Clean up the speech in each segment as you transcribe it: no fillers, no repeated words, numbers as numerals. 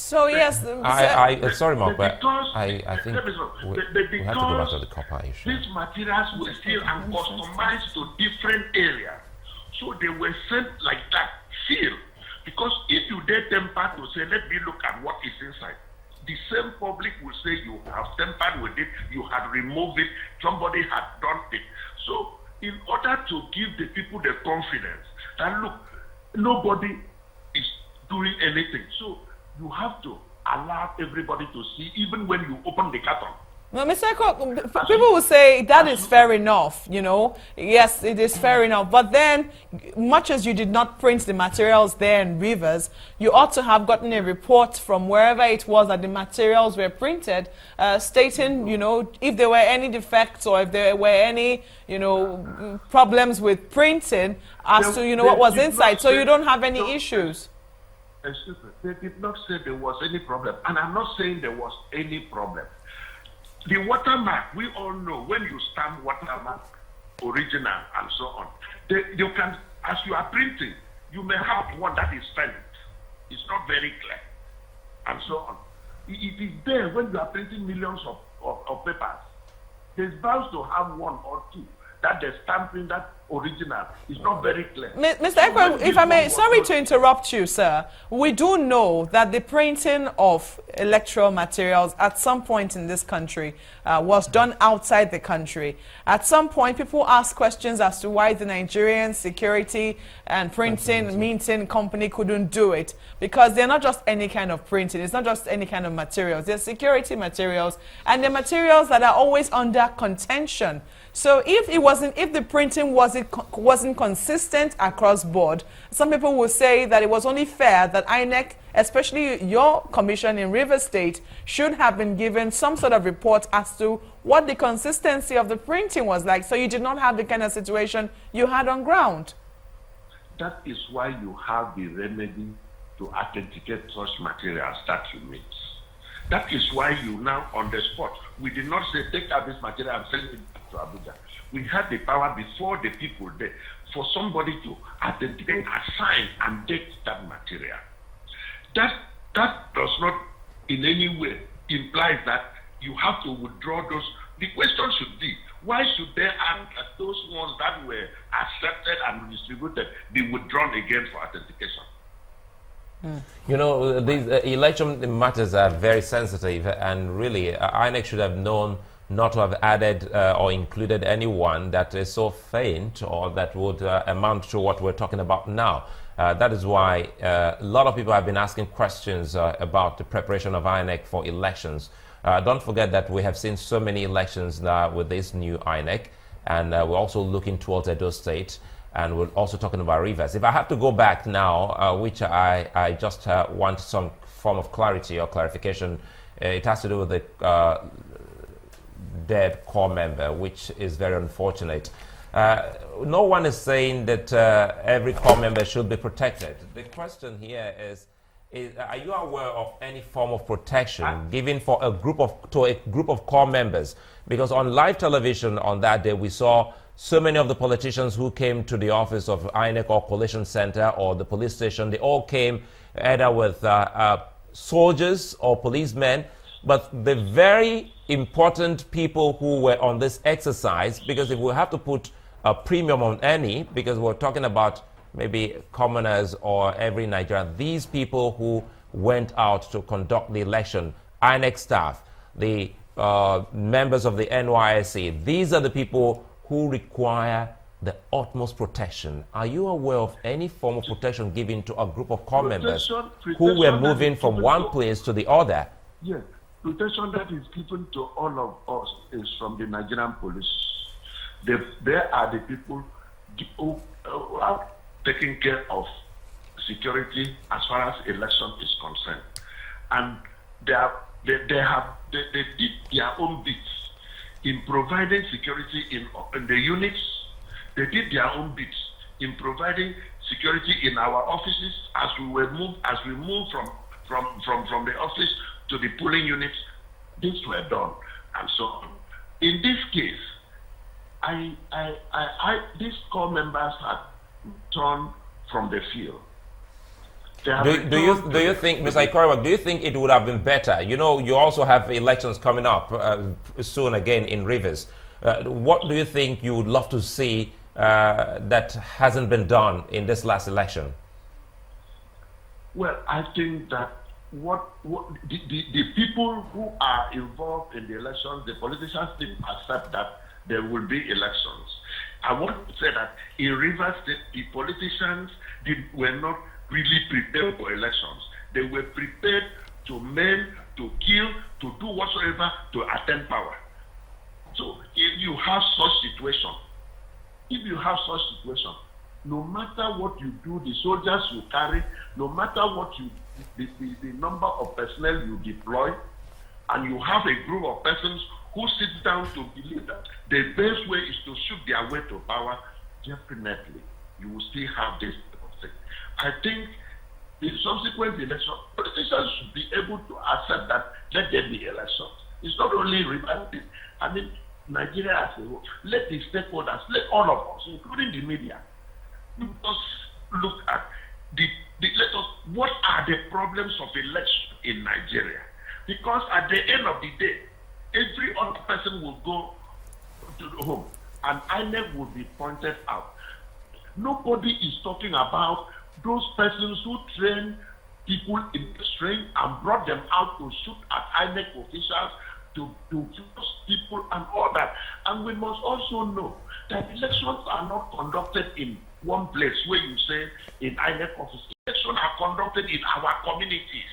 So yes, sorry, Mark, but I think we have to go back to the copper issue. These materials were still customized to different areas, so they were sent like that, sealed. Because if you dare temper to say, let me look at what is inside, the same public will say you have tampered with it, you had removed it, somebody had done it. So in order to give the people the confidence that look, nobody is doing anything. So you have to allow everybody to see, even when you open the carton. Well, Mr. Nya-Etok, people will say that is fair enough, you know. Yes, it is fair enough. But then, much as you did not print the materials there in Rivers, you ought to have gotten a report from wherever it was that the materials were printed, stating, you know, if there were any defects or if there were any, you know, problems with printing as to, you know, what was inside. So you don't have any issues. Excuse me. They did not say there was any problem. And I'm not saying there was any problem. The watermark, we all know when you stamp watermark, original, and so on, you can, as you are printing, you may have one that is faint. It's not very clear, and so on. It is there when you are printing millions of papers. There's bound to have one or two that the stamping, that original, is not very clear. Mr. Ekwe, if I may, sorry to interrupt you, sir. We do know that the printing of electoral materials at some point in this country was done outside the country. At some point, people ask questions as to why the Nigerian security and minting company couldn't do it. Because they're not just any kind of printing. It's not just any kind of materials. They're security materials. And they're materials that are always under contention. So if the printing wasn't consistent across board, some people will say that it was only fair that INEC, especially your commission in Rivers State, should have been given some sort of report as to what the consistency of the printing was like, so you did not have the kind of situation you had on ground. That is why you have the remedy to authenticate such materials that you mix. That is why you now, on the spot, we did not say, take out this material and send it to Abuja. We had the power before the people there for somebody to authenticate, assign, and date that material. That does not in any way imply that you have to withdraw those. The question should be, why should they ask that those ones that were accepted and distributed be withdrawn again for authentication? You know, these election matters are very sensitive, and really, INEC should have known not to have added or included anyone that is so faint or that would amount to what we're talking about now. That is why a lot of people have been asking questions about the preparation of INEC for elections. Don't forget that we have seen so many elections now with this new INEC, and we're also looking towards Edo State. And we're also talking about Rivers. If I have to go back now, which I just want some form of clarity or clarification, it has to do with the dead corps member, which is very unfortunate. No one is saying that every corps member should be protected. The question here is are you aware of any form of protection given for a group of corps members? Because on live television on that day, we saw so many of the politicians who came to the office of INEC or Collation Center or the police station, they all came either with soldiers or policemen, but the very important people who were on this exercise, because if we have to put a premium on any, because we're talking about maybe commoners or every Nigerian, these people who went out to conduct the election, INEC staff, the members of the NYSC, these are the people who require the utmost protection. Are you aware of any form of protection given to a group of corps members who were moving from one place to the other? Yes, protection that is given to all of us is from the Nigerian police. They are the people who are taking care of security as far as election is concerned. And they did their own bits in providing security in the units. They did their own bits in providing security in our offices as we moved from the office to the polling units. Things were done and so on. In this case, these corps members had turned from the field. Do you think, Mr. Ikorewa, do you think it would have been better? You know, you also have elections coming up soon again in Rivers. What do you think you would love to see that hasn't been done in this last election? Well, I think that the people who are involved in the elections, the politicians didn't accept that there will be elections. I want to say that in Rivers State, the politicians were not really prepared for elections. They were prepared to maim, to kill, to do whatsoever to attain power. So if you have such situation, no matter what you do, the soldiers you carry, no matter what the number of personnel you deploy, and you have a group of persons who sit down to believe that the best way is to shoot their way to power, definitely you will still have this thing. I think in subsequent elections, politicians should be able to accept that let there be elections. It's not only Rivers, I mean Nigeria as a whole. Let the stakeholders, let all of us, including the media, let us look at what are the problems of election in Nigeria? Because at the end of the day, every other person will go to the home and INEC will be pointed out. Nobody is talking about those persons who train people in the street and brought them out to shoot at INEC officials, to force people and all that. And we must also know that elections are not conducted in one place where you say in INEC office. Elections are conducted in our communities,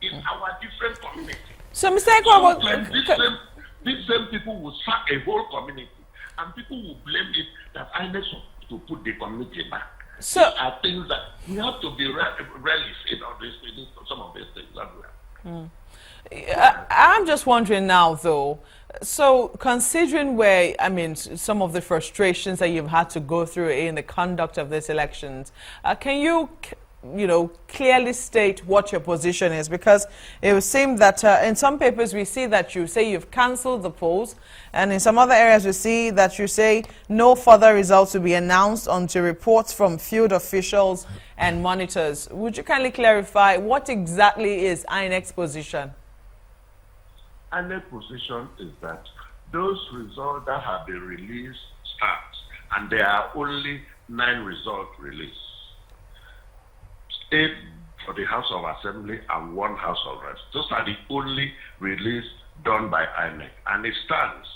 in our different communities. So, Mr. Ikorewa, these same people will sack a whole community, and people will blame it that INEC to put the community back. So, these are things that we have to be realistic in some of these things that we have. I'm just wondering now, though. So, considering some of the frustrations that you've had to go through in the conduct of these elections, can you clearly state what your position is? Because it would seem that in some papers we see that you say you've cancelled the polls, and in some other areas we see that you say no further results will be announced until reports from field officials and monitors. Would you kindly clarify what exactly is INEC's position? INEC's position is that those results that have been released start, and there are only 9 results released. 8 for the House of Assembly and 1 House of Reps. Those are the only release done by INEC, and it stands.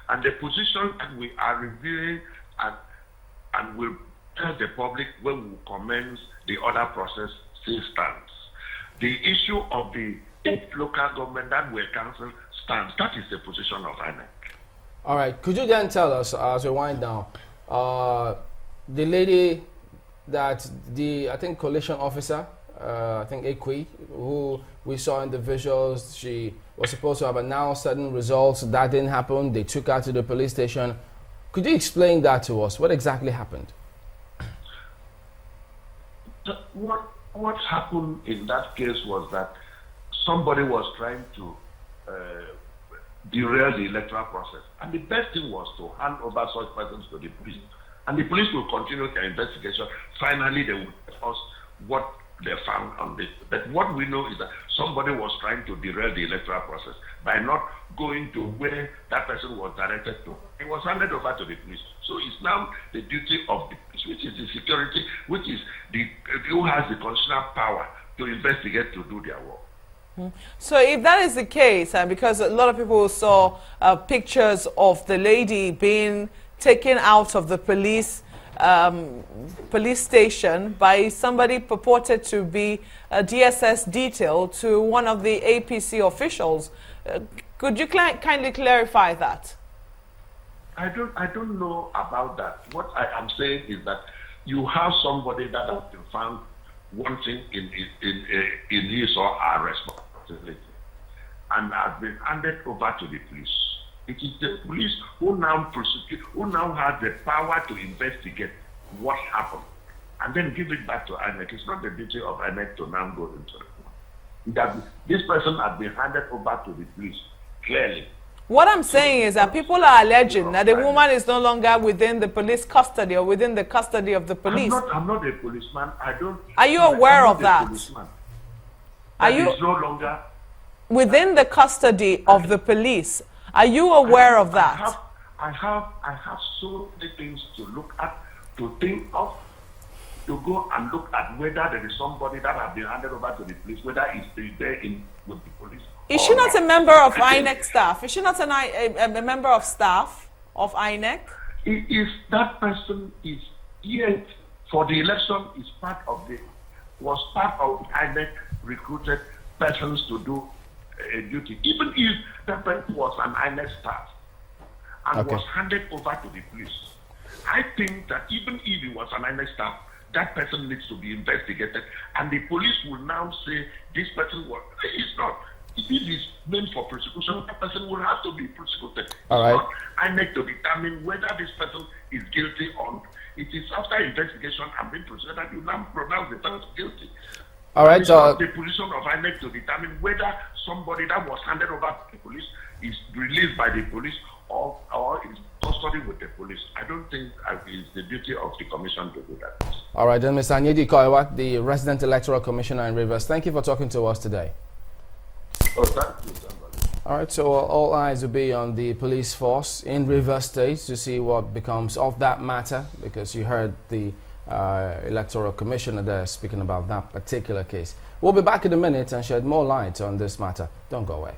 And the position that we are reviewing and will tell the public when we commence the other process still stands. The issue of the 8 local government that were cancelled stands. That is the position of INEC. All right. Could you then tell us, as we wind down, the lady that I think coalition officer, I think Ekwe, who we saw in the visuals, she was supposed to have announced certain results. That didn't happen. They took her to the police station. Could you explain that to us? What exactly happened? What happened in that case was that somebody was trying to derail the electoral process. And the best thing was to hand over such persons to the police. And the police will continue their investigation. Finally, they will tell us what they found on this. But what we know is that somebody was trying to derail the electoral process by not going to where that person was directed to. It was handed over to the police. So it's now the duty of the police, which is the security, which is who has the constitutional power to investigate, to do their work. So if that is the case, because a lot of people saw pictures of the lady being taken out of the police station by somebody purported to be a DSS detail to one of the APC officials, could you kindly clarify that? I don't know about that. What I am saying is that you have somebody that has been found wanting in his or her responsibility and has been handed over to the police. It is the police who now prosecute, who now has the power to investigate what happened and then give it back to INEC. It's not the duty of INEC to now go into it. That this person has been handed over to the police, clearly. What I'm saying is that people are alleging that the woman is no longer within the police custody or within the custody of the police. I'm not a policeman. I don't. Are you aware of that? Are you no longer within the custody of the police? Are you aware of that? I have so many things to look at, to think of, to go and look at whether there is somebody that has been handed over to the police, whether he's still there in with the police. Is she not a member of INEC staff? Is she not a member of staff of INEC? If that person is here for the election, is was part of INEC recruited persons to do a duty. Even if that person was an INEC staff and was handed over to the police, I think that even if he was an INEC staff, that person needs to be investigated, and the police will now say this person was. It's not. If it is meant for prosecution, that person will have to be prosecuted. All right. I need to determine whether this person is guilty or not. It is after investigation and being prosecuted that you now pronounce the person guilty. All right. It's not the position of INEC to determine whether somebody that was handed over to the police is released by the police or is custody with the police. I don't think it's the duty of the commission to do that. All right, then, Mr. Nya-Etok, the resident electoral commissioner in Rivers, thank you for talking to us today. Oh, thank you, somebody. All right, so all eyes will be on the police force in Rivers State to see what becomes of that matter, because you heard the electoral commissioner there speaking about that particular case. We'll be back in a minute and shed more light on this matter. Don't go away.